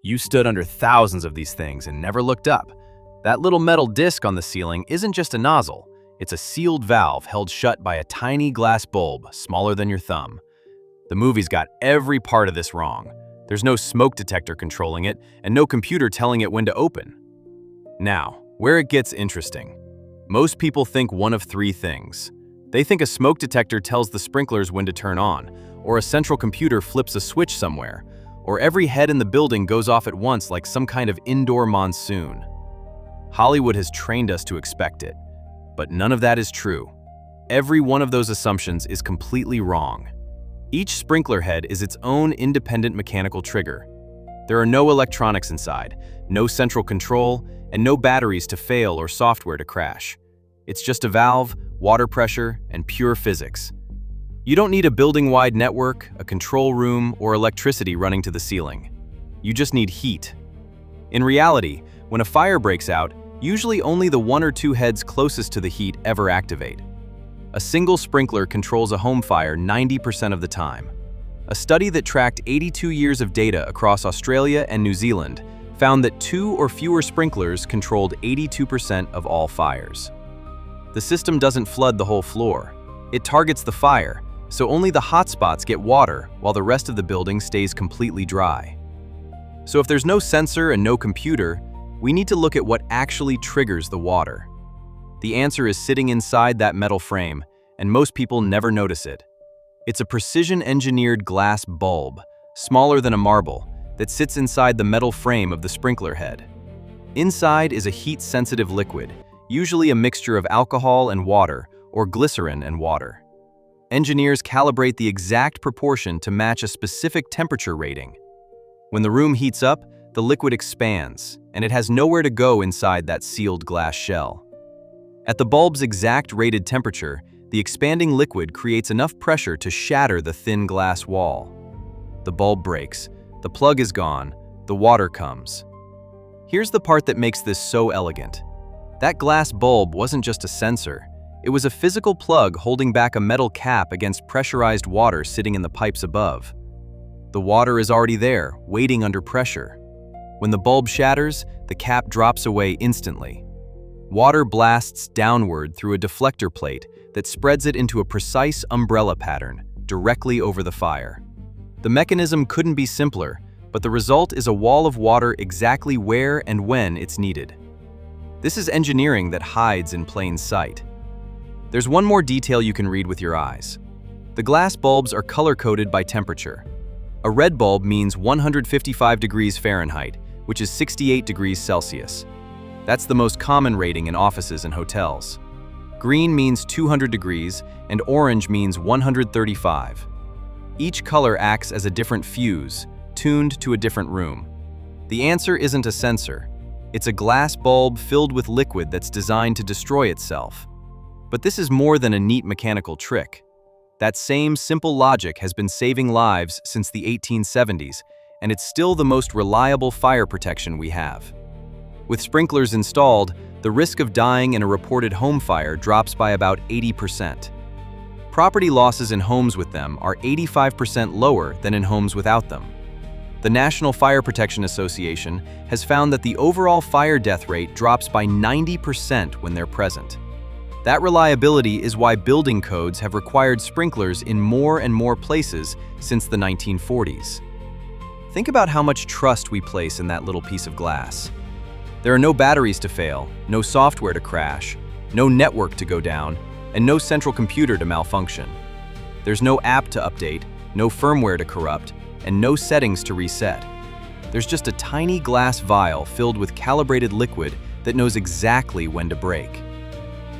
You stood under thousands of these things and never looked up. That little metal disc on the ceiling isn't just a nozzle. It's a sealed valve held shut by a tiny glass bulb smaller than your thumb. The movie's got every part of this wrong. There's no smoke detector controlling it and no computer telling it when to open. Now, where it gets interesting. Most people think one of three things. They think a smoke detector tells the sprinklers when to turn on, or a central computer flips a switch somewhere, or every head in the building goes off at once like some kind of indoor monsoon. Hollywood has trained us to expect it, but none of that is true. Every one of those assumptions is completely wrong. Each sprinkler head is its own independent mechanical trigger. There are no electronics inside, no central control, and no batteries to fail or software to crash. It's just a valve, water pressure, and pure physics. You don't need a building-wide network, a control room, or electricity running to the ceiling. You just need heat. In reality, when a fire breaks out, usually only the one or two heads closest to the heat ever activate. A single sprinkler controls a home fire 90% of the time. A study that tracked 82 years of data across Australia and New Zealand found that 2 or fewer sprinklers controlled 82% of all fires. The system doesn't flood the whole floor. It targets the fire, so only the hot spots get water while the rest of the building stays completely dry. So if there's no sensor and no computer, we need to look at what actually triggers the water. The answer is sitting inside that metal frame, and most people never notice it. It's a precision-engineered glass bulb, smaller than a marble, that sits inside the metal frame of the sprinkler head. Inside is a heat-sensitive liquid, usually a mixture of alcohol and water, or glycerin and water. Engineers calibrate the exact proportion to match a specific temperature rating. When the room heats up, the liquid expands, and it has nowhere to go inside that sealed glass shell. At the bulb's exact rated temperature, the expanding liquid creates enough pressure to shatter the thin glass wall. The bulb breaks, the plug is gone, the water comes. Here's the part that makes this so elegant. That glass bulb wasn't just a sensor. It was a physical plug holding back a metal cap against pressurized water sitting in the pipes above. The water is already there, waiting under pressure. When the bulb shatters, the cap drops away instantly. Water blasts downward through a deflector plate that spreads it into a precise umbrella pattern, directly over the fire. The mechanism couldn't be simpler, but the result is a wall of water exactly where and when it's needed. This is engineering that hides in plain sight. There's one more detail you can read with your eyes. The glass bulbs are color-coded by temperature. A red bulb means 155 degrees Fahrenheit, which is 68 degrees Celsius. That's the most common rating in offices and hotels. Green means 200 degrees, and orange means 135. Each color acts as a different fuse, tuned to a different room. The answer isn't a sensor. It's a glass bulb filled with liquid that's designed to destroy itself. But this is more than a neat mechanical trick. That same simple logic has been saving lives since the 1870s, and it's still the most reliable fire protection we have. With sprinklers installed, the risk of dying in a reported home fire drops by about 80%. Property losses in homes with them are 85% lower than in homes without them. The National Fire Protection Association has found that the overall fire death rate drops by 90% when they're present. That reliability is why building codes have required sprinklers in more and more places since the 1940s. Think about how much trust we place in that little piece of glass. There are no batteries to fail, no software to crash, no network to go down, and no central computer to malfunction. There's no app to update, no firmware to corrupt, and no settings to reset. There's just a tiny glass vial filled with calibrated liquid that knows exactly when to break.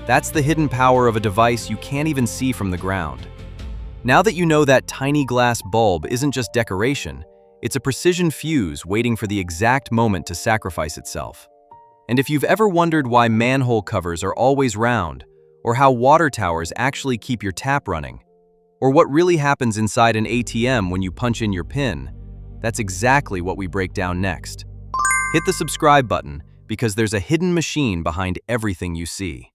That's the hidden power of a device you can't even see from the ground. Now that you know that tiny glass bulb isn't just decoration, it's a precision fuse waiting for the exact moment to sacrifice itself. And if you've ever wondered why manhole covers are always round, or how water towers actually keep your tap running, or what really happens inside an ATM when you punch in your PIN, that's exactly what we break down next. Hit the subscribe button because there's a hidden machine behind everything you see.